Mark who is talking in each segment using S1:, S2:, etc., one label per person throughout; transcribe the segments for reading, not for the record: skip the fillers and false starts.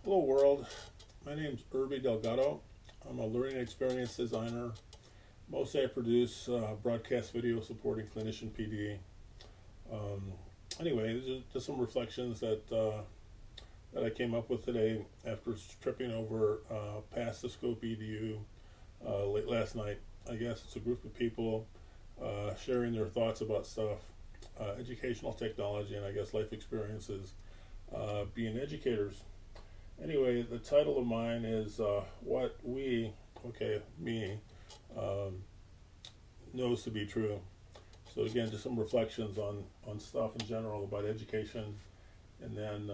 S1: Hello world, my name is Urbie Delgado. I'm a learning experience designer. Mostly I produce broadcast video supporting clinician PD. Um, anyway, these are just some reflections that I came up with today after tripping over past the scope edu late last night. I guess it's a group of people sharing their thoughts about stuff, educational technology, and I guess life experiences, being educators. Anyway, the title of mine is What We, okay, me, um, knows to be true. So again, just some reflections on stuff in general about education, and then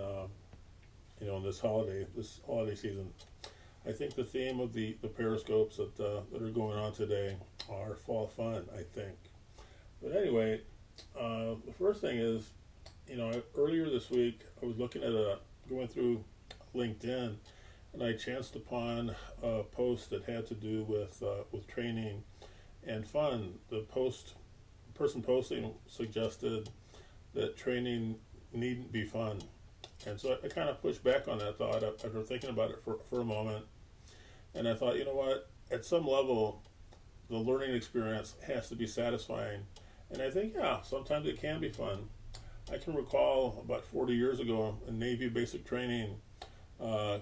S1: in this holiday season. I think the theme of the periscopes that are going on today are fall fun, I think. But anyway, the first thing is, earlier this week I was looking at going through LinkedIn, and I chanced upon a post that had to do with training and fun. Person posting suggested that training needn't be fun, and so I kind of pushed back on that thought after thinking about it for a moment. And I thought, you know what? At some level, the learning experience has to be satisfying, and I think sometimes it can be fun. I can recall about 40 years ago in Navy basic training,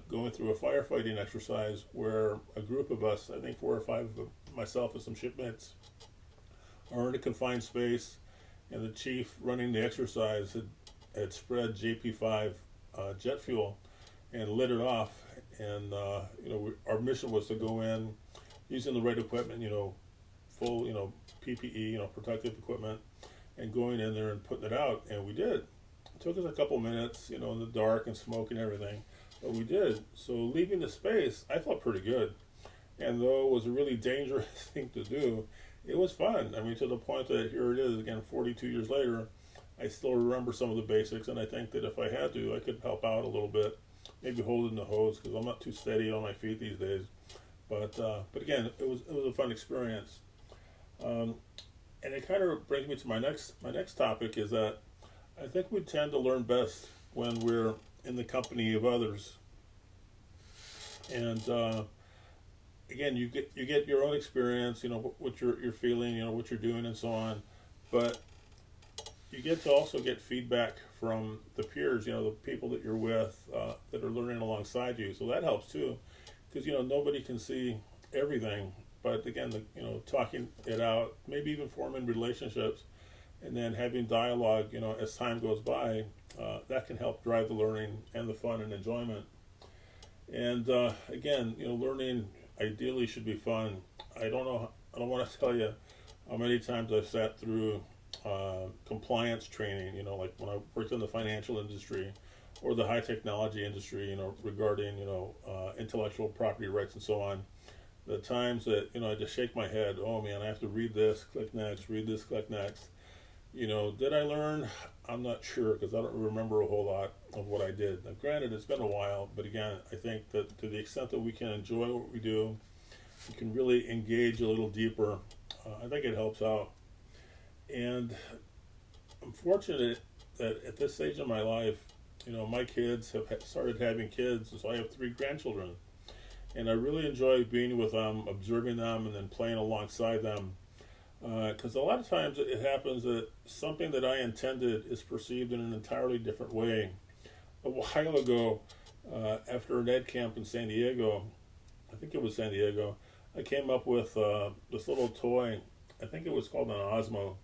S1: going through a firefighting exercise where a group of us, I think 4 or 5 of them, myself and some shipmates, are in a confined space, and the chief running the exercise had spread JP5 jet fuel and lit it off. And our mission was to go in using the right equipment, full PPE, protective equipment, and going in there and putting it out. And we did. It took us a couple minutes, in the dark and smoke and everything, but we did. So leaving the space, I felt pretty good. And though it was a really dangerous thing to do, it was fun. I mean, to the point that here it is again, 42 years later, I still remember some of the basics, and I think that if I had to, I could help out a little bit, maybe holding the hose because I'm not too steady on my feet these days. But again, it was a fun experience. And it kind of brings me to my next topic is that I think we tend to learn best when we're in the company of others. And again, you get your own experience, what you're feeling, what you're doing, and so on. But you get to also get feedback from the peers, the people that you're with that are learning alongside you. So that helps too, because nobody can see everything. But again, talking it out, maybe even forming relationships, and then having dialogue, as time goes by, that can help drive the learning and the fun and enjoyment. And again, learning ideally should be fun. I don't want to tell you how many times I've sat through compliance training, like when I worked in the financial industry or the high technology industry, regarding, intellectual property rights and so on. The times that, I just shake my head, oh man, I have to read this, click next, read this, click next. Did I learn? I'm not sure because I don't remember a whole lot of what I did. Now, granted, it's been a while, but again, I think that to the extent that we can enjoy what we do, we can really engage a little deeper. I think it helps out. And I'm fortunate that at this stage of my life, my kids have started having kids, and so I have 3 grandchildren. And I really enjoy being with them, observing them, and then playing alongside them. Because a lot of times it happens that something that I intended is perceived in an entirely different way. A while ago, after an ed camp in San Diego, I think it was San Diego, I came up with this little toy. I think it was called an Osmo.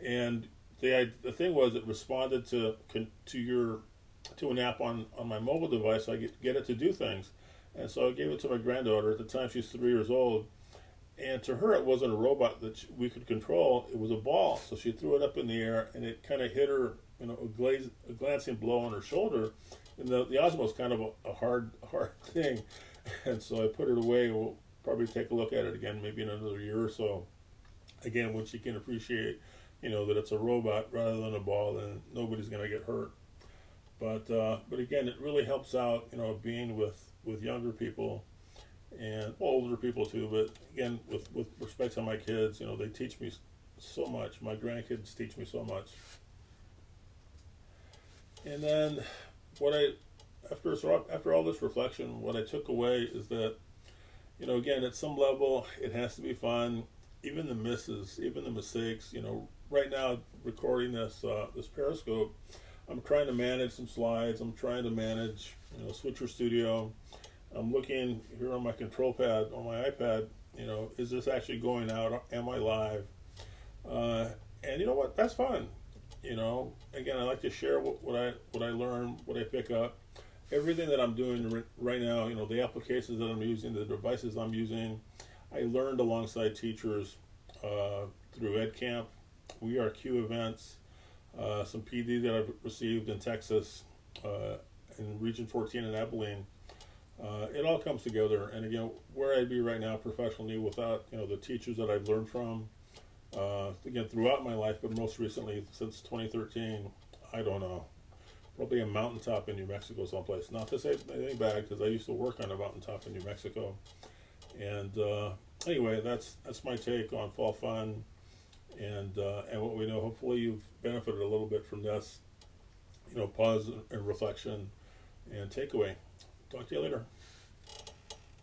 S1: And the thing was, it responded to an app on my mobile device. So I get it to do things. And so I gave it to my granddaughter. At the time, she's 3 years old. And to her, it wasn't a robot that we could control. It was a ball. So she threw it up in the air, and it kind of hit her, a glancing blow on her shoulder. And the Osmo is kind of a hard thing. And so I put it away. We'll probably take a look at it again, maybe in another year or so. Again, when she can appreciate, that it's a robot rather than a ball, then nobody's going to get hurt. But again, it really helps out, being with younger people and older people too. But again, with respect to my kids, they teach me so much. My grandkids teach me so much. And then what after all this reflection, what I took away is that, again, at some level, it has to be fun. Even the misses, even the mistakes. Right now, recording this Periscope, I'm trying to manage some slides. I'm trying to manage, Switcher Studio. I'm looking here on my control pad on my iPad. Is this actually going out? Am I live? And you know what? That's fun. Again, I like to share what I learn, what I pick up, everything that I'm doing right now. The applications that I'm using, the devices I'm using. I learned alongside teachers through EdCamp, WeAreQ events, some PD that I've received in Texas, in Region 14 in Abilene. It all comes together, and again, where I'd be right now professionally without the teachers that I've learned from, again, throughout my life, but most recently since 2013, I don't know, probably a mountaintop in New Mexico someplace. Not to say anything bad, because I used to work on a mountaintop in New Mexico. And anyway, that's my take on fall fun, and what we know. Hopefully, you've benefited a little bit from this. Pause and reflection and takeaway. Talk to you later.